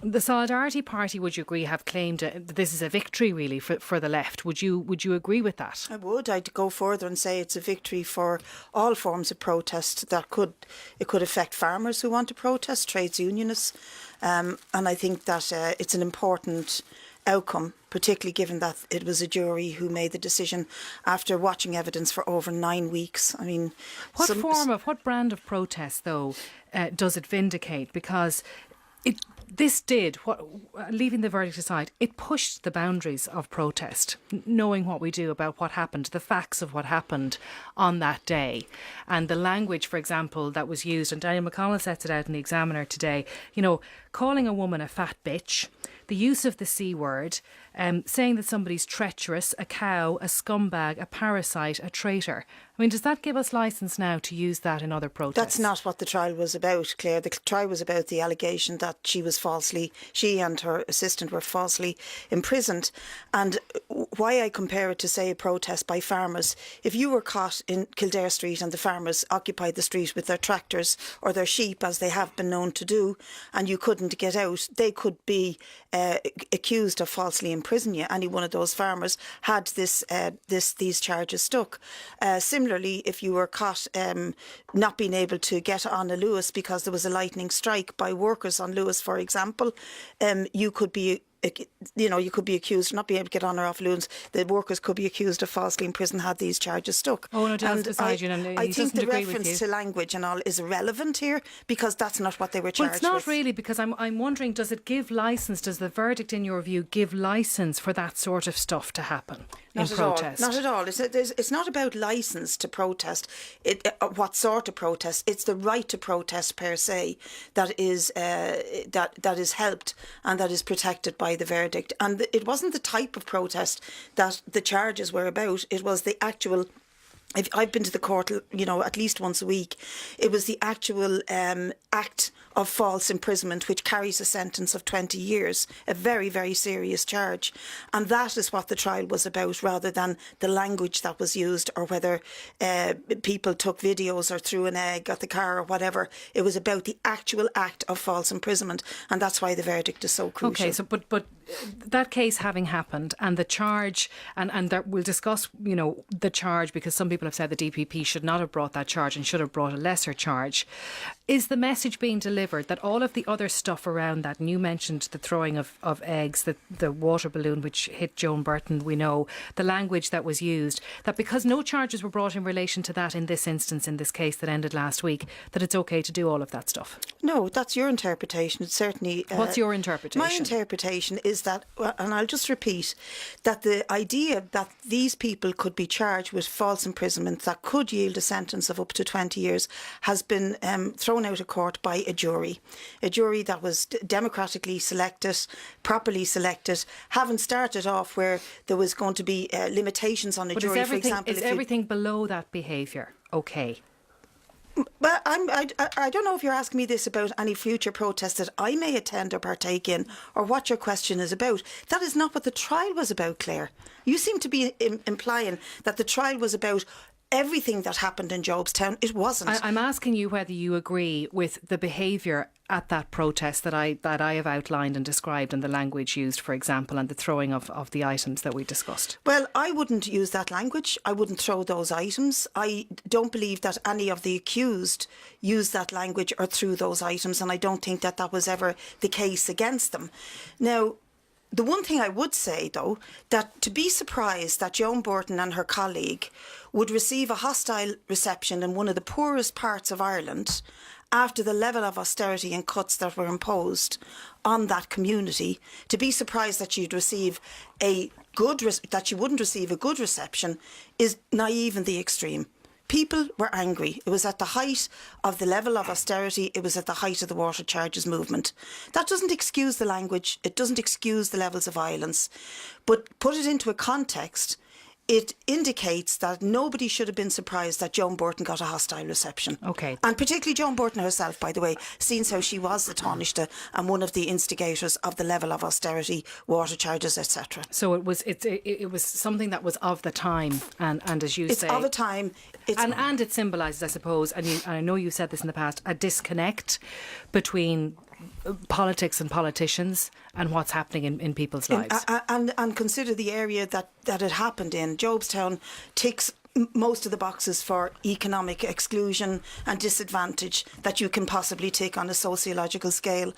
because the Solidarity Party, would you agree, have claimed that this is a victory really for the left? Would you agree with that? I would. I'd go further and say it's a victory for all forms of protest. It could affect farmers who want to protest, trades unionists, and I think that it's an important outcome, particularly given that it was a jury who made the decision after watching evidence for over 9 weeks. I mean, what brand of protest though does it vindicate? Because this did, leaving the verdict aside, it pushed the boundaries of protest, knowing what we do about what happened, the facts of what happened on that day. And the language, for example, that was used, and Daniel McConnell sets it out in the Examiner today, calling a woman a fat bitch, the use of the C word, saying that somebody's treacherous, a cow, a scumbag, a parasite, a traitor. I mean, does that give us licence now to use that in other protests? That's not what the trial was about, Claire. The trial was about the allegation that she and her assistant were falsely imprisoned. And why I compare it to, say, a protest by farmers, if you were caught in Kildare Street and the farmers occupied the street with their tractors or their sheep, as they have been known to do, and you couldn't get out, they could be accused of falsely imprisoning you. Any one of those farmers had these charges stuck. Similarly, if you were caught not being able to get on a Lewis because there was a lightning strike by workers on Lewis, for example, you could be accused of not being able to get on or off Lewis. The workers could be accused of falsely imprisoned had these charges stuck. Oh no, Dale's beside you, and I think the reference to language and all is irrelevant here, because that's not what they were charged with. Well, it's not really, because I'm wondering, does it give licence? Does the verdict, in your view, give licence for that sort of stuff to happen in protest? Not at all. It's not about licence to protest. What sort of protest? It's the right to protest per se that is helped and that is protected by the verdict. And it wasn't the type of protest that the charges were about. It was the actual... I've been to the court, at least once a week. It was the actual act of false imprisonment, which carries a sentence of 20 years, a very, very serious charge. And that is what the trial was about, rather than the language that was used or whether people took videos or threw an egg at the car or whatever. It was about the actual act of false imprisonment, and that's why the verdict is so crucial. Okay, so but that case having happened and the charge, and that we'll discuss, the charge, because some people have said the DPP should not have brought that charge and should have brought a lesser charge. Is the message being delivered that all of the other stuff around that, and you mentioned the throwing of eggs, the water balloon which hit Joan Burton, we know, the language that was used, that because no charges were brought in relation to that in this instance, in this case that ended last week, that it's okay to do all of that stuff? No, that's your interpretation. It's certainly... What's your interpretation? My interpretation is that, and I'll just repeat, that the idea that these people could be charged with false imprisonment that could yield a sentence of up to 20 years has been thrown out of court by a jury that was democratically selected, properly selected, having started off where there was going to be limitations on a jury, for example. Is everything below that behaviour okay? Well, I don't know if you're asking me this about any future protests that I may attend or partake in, or what your question is about. That is not what the trial was about, Claire. You seem to be implying that the trial was about everything that happened in Jobstown. It wasn't. I'm asking you whether you agree with the behaviour at that protest that I have outlined and described, and the language used, for example, and the throwing of the items that we discussed. Well, I wouldn't use that language. I wouldn't throw those items. I don't believe that any of the accused used that language or threw those items, and I don't think that that was ever the case against them. Now, the one thing I would say, though, that to be surprised that Joan Burton and her colleague would receive a hostile reception in one of the poorest parts of Ireland after the level of austerity and cuts that were imposed on that community, to be surprised that you'd receive that you wouldn't receive a good reception is naive in the extreme. People were angry. It was at the height of the level of austerity. It was at the height of the water charges movement. That doesn't excuse the language. It doesn't excuse the levels of violence. But put it into a context, it indicates that nobody should have been surprised that Joan Burton got a hostile reception. Okay. And particularly Joan Burton herself, by the way, seeing how she was the Taoiseach and one of the instigators of the level of austerity, water charges, etc. So it was something that was of the time, and as you say... It's of a time. And it symbolises, I suppose, and I know you said this in the past, a disconnect between politics and politicians and what's happening in people's lives. And consider the area that it happened in. Jobstown ticks most of the boxes for economic exclusion and disadvantage that you can possibly tick on a sociological scale.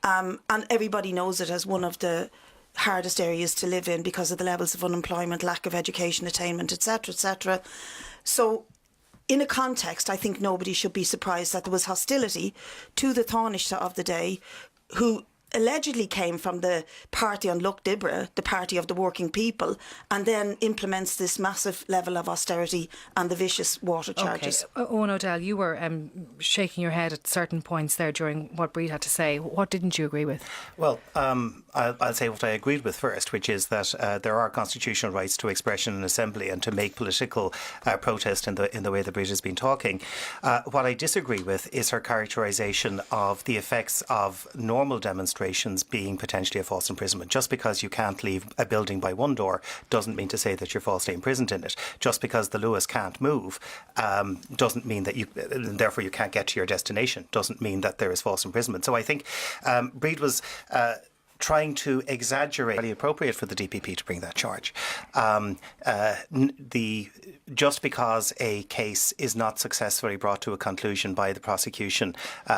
And everybody knows it as one of the hardest areas to live in because of the levels of unemployment, lack of education attainment, etc., etc. So in a context, I think nobody should be surprised that there was hostility to the Taoiseach of the day, who allegedly came from the party on Luc Dibre, the party of the working people, and then implements this massive level of austerity and the vicious water charges. Okay. Owen O'Dell, you were shaking your head at certain points there during what Brid had to say. What didn't you agree with? Well, I'll say what I agreed with first, which is that there are constitutional rights to expression and assembly and to make political protest in the way that Brid has been talking. What I disagree with is her characterisation of the effects of normal demonstrations being potentially a false imprisonment. Just because you can't leave a building by one door doesn't mean to say that you're falsely imprisoned in it. Just because the Luas can't move doesn't mean that therefore you can't get to your destination, doesn't mean that there is false imprisonment. So I think Brid was trying to exaggerate, very appropriate for the DPP to bring that charge. Just because a case is not successfully brought to a conclusion by the prosecution.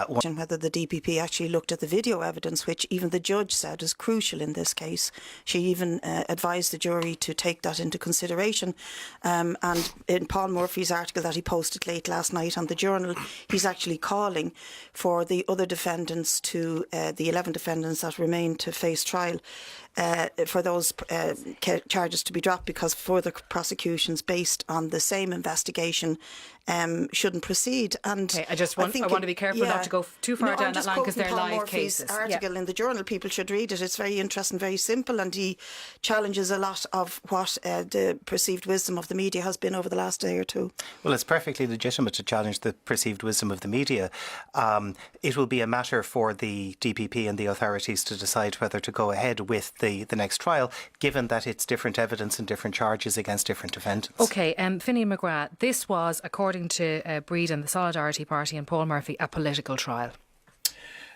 Whether the DPP actually looked at the video evidence, which even the judge said is crucial in this case. She even advised the jury to take that into consideration. And in Paul Murphy's article that he posted late last night on the Journal, he's actually calling for the other defendants the 11 defendants that remain to face trial, for those charges to be dropped, because further prosecutions based on the same investigation shouldn't proceed. And okay, I want to be careful not to go too far down that line, because they're live Murphy's cases. Article in the Journal, people should read it. It's very interesting, very simple, and he challenges a lot of what the perceived wisdom of the media has been over the last day or two. Well, it's perfectly legitimate to challenge the perceived wisdom of the media. It will be a matter for the DPP and the authorities to decide whether to go ahead with the next trial, given that it's different evidence and different charges against different defendants. Okay, Finian McGrath, this was, according to Brid and the Solidarity Party and Paul Murphy, a political trial.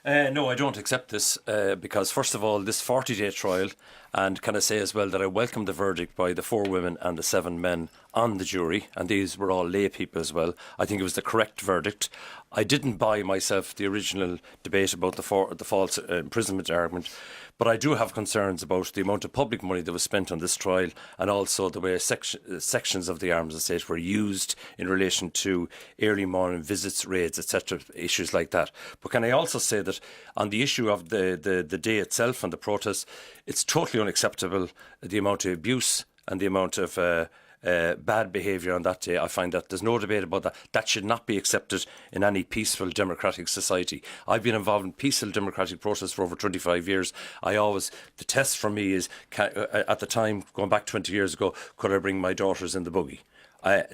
No, I don't accept this because, first of all, this 40-day trial, and can I say as well that I welcome the verdict by the 4 women and the 7 men on the jury, and these were all lay people as well. I think it was the correct verdict. I didn't buy myself the original debate about the false imprisonment argument, but I do have concerns about the amount of public money that was spent on this trial, and also the way sections of the arms estate were used in relation to early morning visits, raids, etc., issues like that. But can I also say that on the issue of the day itself and the protest, it's totally unacceptable, the amount of abuse and the amount of bad behaviour on that day. I find that there's no debate about that. That should not be accepted in any peaceful democratic society. I've been involved in peaceful democratic protests for over 25 years. The test for me is, at the time, going back 20 years ago, could I bring my daughters in the buggy?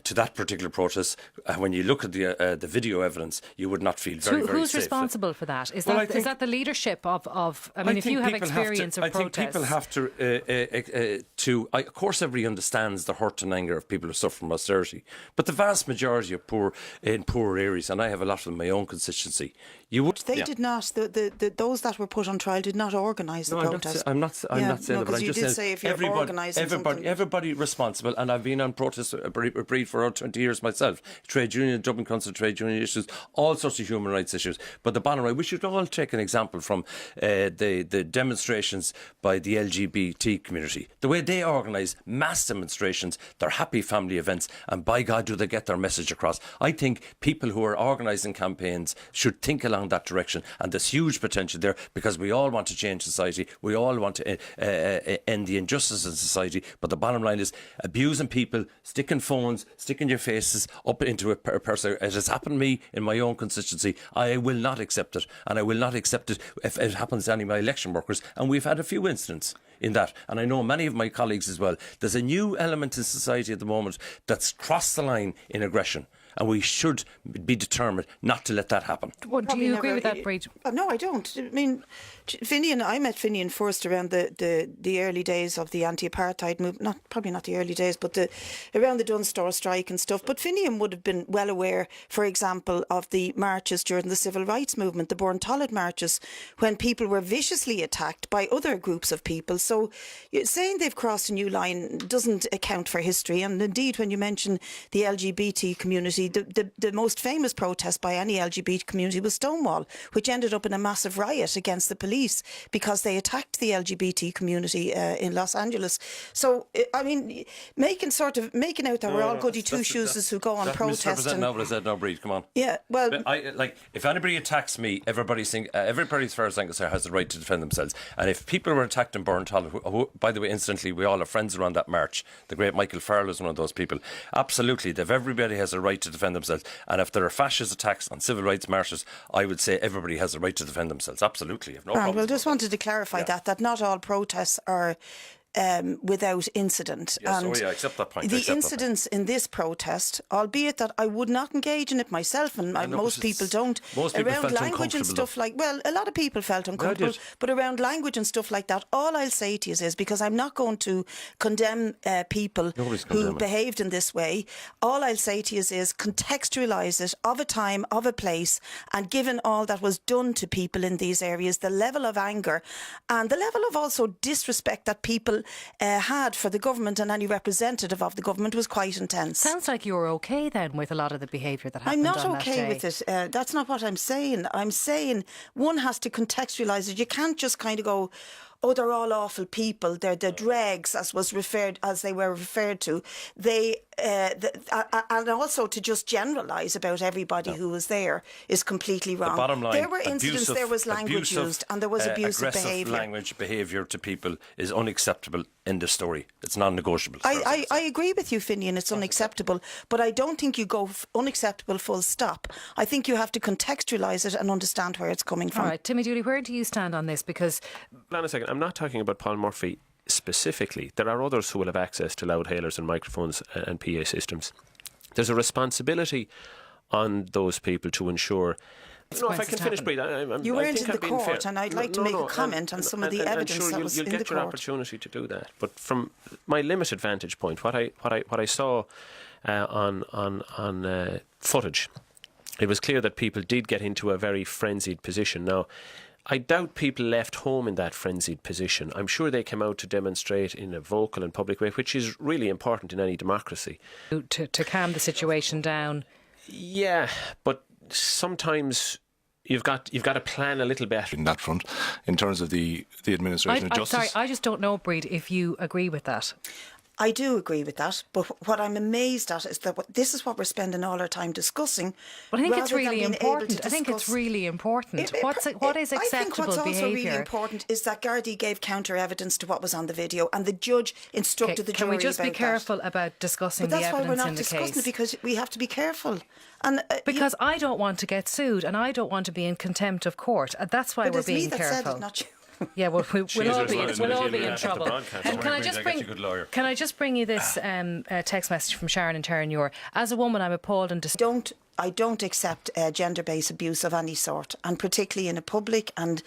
To that particular protest, when you look at the video evidence, you would not feel very safe. Who's responsible for that? Is that the leadership of I mean, if you have experience of protests... I think people have to... Of course, everybody understands the hurt and anger of people who suffer from austerity, but the vast majority of poor areas, and I have a lot of them in my own constituency, They did not. Those that were put on trial did not organise the protest. I'm not saying that, but I just say if you're organising something. Everybody responsible, and I've been on protests Brid for around 20 years myself. Trade union, Dublin Council trade union issues, all sorts of human rights issues. But the bottom line, we should all take an example from the demonstrations by the LGBT community. The way they organise mass demonstrations, their happy family events, and by God do they get their message across. I think people who are organising campaigns should think along that direction, and there's huge potential there, because we all want to change society, we all want to end the injustice in society, but the bottom line is abusing people, sticking phones, sticking your faces up into a person. It has happened to me in my own constituency. I will not accept it, and I will not accept it if it happens to any of my election workers, and we've had a few incidents in that, and I know many of my colleagues as well. There's a new element in society at the moment that's crossed the line in aggression. and we should be determined not to let that happen. What, do you agree with that, Brid? No, I don't. I mean, I met Finian first around the early days of the anti-apartheid movement. Probably not the early days, but around the Dunstore strike and stuff. But Finian would have been well aware, for example, of the marches during the civil rights movement, the Born Tollett marches, when people were viciously attacked by other groups of people. So saying they've crossed a new line doesn't account for history. And indeed, when you mention the LGBT community, the most famous protest by any LGBT community was Stonewall, which ended up in a massive riot against the police because they attacked the LGBT community in Los Angeles. So, I mean, making out that we're all goody two-shoes who go on protest. Misrepresenting now what I said now, Brid, come on. Yeah, well... if anybody attacks me, everybody, as far as I'm concerned, has the right to defend themselves. And if people were attacked in Burntoll, who, by the way, incidentally, we all have friends around that march. The great Michael Farrell is one of those people. Absolutely, everybody has a right to defend themselves. And if there are fascist attacks on civil rights marches, I would say everybody has a right to defend themselves. Absolutely, have no problem. Well, just wanted to clarify that not all protests are without incident. Yes, and I accept that point. The incidents in this protest, albeit that I would not engage in it myself, and most people don't, most people around felt language and stuff a lot of people felt uncomfortable, but around language and stuff like that, all I'll say to you is, because I'm not going to condemn people who behaved in this way, all I'll say to you is contextualise it of a time, of a place, and given all that was done to people in these areas, the level of anger and the level of also disrespect that people had for the government and any representative of the government was quite intense. Sounds like you're okay then with a lot of the behaviour that happened. I'm not on okay that day. with it. That's not what I'm saying. I'm saying one has to contextualise it. You can't just kind of go, oh, they're all awful people. They're the dregs, as they were referred to. And also to just generalise about everybody who was there is completely wrong. The bottom line, there were incidents, there was language used, and there was abusive behaviour. Language behaviour to people is unacceptable in this story. It's non-negotiable. I agree with you, Finian, it's unacceptable, but I don't think you go unacceptable full stop. I think you have to contextualise it and understand where it's coming from. All right, Timmy Dooley, where do you stand on this? Because... Hold on a second, I'm not talking about Paul Murphy specifically. There are others who will have access to loudhailers and microphones and PA systems. There's a responsibility on those people to ensure... if I can finish, Brid, you weren't in the court, fair. And I'd like to make a comment on some of the evidence that was in the court. You'll get your opportunity to do that. But from my limited vantage point, what I saw on footage, it was clear that people did get into a very frenzied position. Now, I doubt people left home in that frenzied position. I'm sure they came out to demonstrate in a vocal and public way, which is really important in any democracy. To calm the situation down. Yeah, but sometimes you've got to plan a little bit in that front, in terms of the administration of justice. Sorry, I just don't know, Brid, if you agree with that. I do agree with that, but what I'm amazed at is that this is what we're spending all our time discussing. But I think it's really important. I think it's really important. What is acceptable behaviour? I think what's also really important is that Gardaí gave counter evidence to what was on the video, and the judge instructed the jury about that. Can we just be careful about discussing the evidence in the case? But that's why we're not discussing it, because we have to be careful. And because I don't want to get sued, and I don't want to be in contempt of court. That's why we're being careful. But it's me that said it, not you. Yeah, well, we'll all be in trouble. Can I just bring you this text message from Sharon in Terranure? As a woman, I'm appalled and I don't accept gender-based abuse of any sort, and particularly in a public and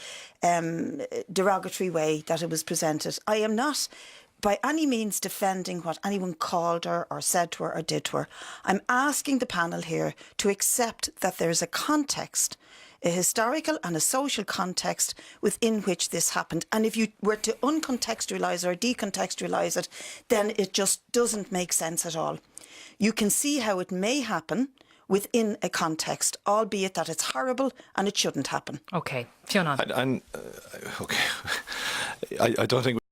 derogatory way that it was presented. I am not by any means defending what anyone called her or said to her or did to her. I'm asking the panel here to accept that there's a context, a historical and a social context within which this happened. And if you were to uncontextualise or decontextualise it, then it just doesn't make sense at all. You can see how it may happen within a context, albeit that it's horrible and it shouldn't happen. OK. Fionn. Okay. I don't think